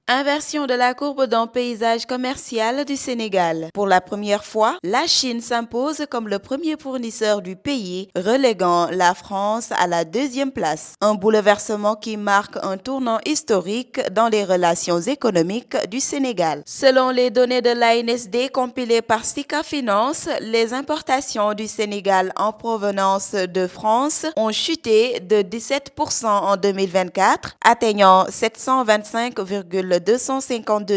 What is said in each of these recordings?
Inversion de la courbe dans le paysage commercial du Sénégal. Pour la première fois, la Chine s'impose comme le premier fournisseur du pays, reléguant la France à la deuxième place. Un bouleversement qui marque un tournant historique dans les relations économiques du Sénégal. Selon les données de l'ANSD compilées par Sika Finance, les importations du Sénégal en provenance de France ont chuté de 17% en 2024, atteignant 725,252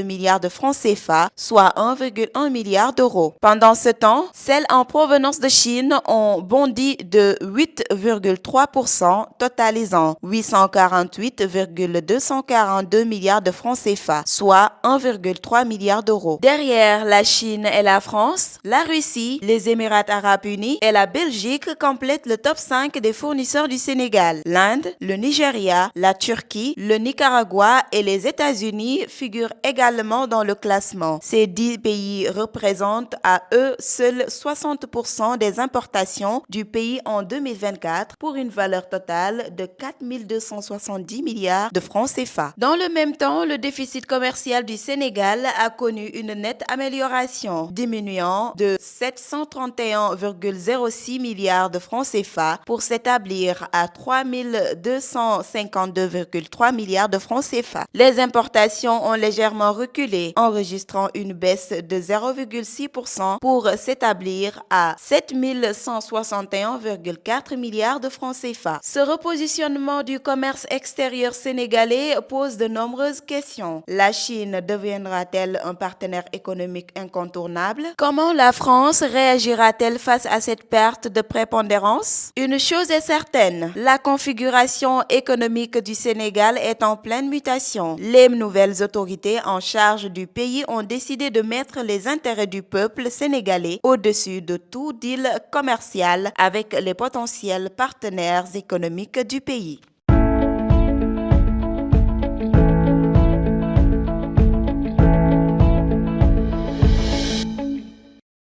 milliards de francs CFA, soit 1,1 milliard d'euros. Pendant ce temps, celles en provenance de Chine ont bondi de 8,3%, totalisant 848,242 milliards de francs CFA, soit 1,3 milliard d'euros. Derrière la Chine et la France, la Russie, les Émirats arabes unis et la Belgique complètent le top 5 des fournisseurs du Sénégal. L'Inde, le Nigeria, la Turquie, le Nicaragua et les États-Unis figurent également dans le classement. Ces 10 pays représentent à eux seuls 60% des importations du pays en 2024 pour une valeur totale de 4 270 milliards de francs CFA. Dans le même temps, le déficit commercial du Sénégal a connu une nette amélioration, diminuant de 731,06 milliards de francs CFA pour s'établir à 3 252,3 milliards de francs CFA. Les importations ont légèrement reculé, enregistrant une baisse de 0,6% pour s'établir à 7 161,4 milliards de francs CFA. Ce repositionnement du commerce extérieur sénégalais pose de nombreuses questions. La Chine deviendra-t-elle un partenaire économique incontournable? Comment la France réagira-t-elle face à cette perte de prépondérance? Une chose est certaine, la configuration économique du Sénégal est en pleine mutation. Les nouvelles autorités en charge du pays ont décidé de mettre les intérêts du peuple sénégalais au-dessus de tout deal commercial avec les potentiels partenaires économiques du pays.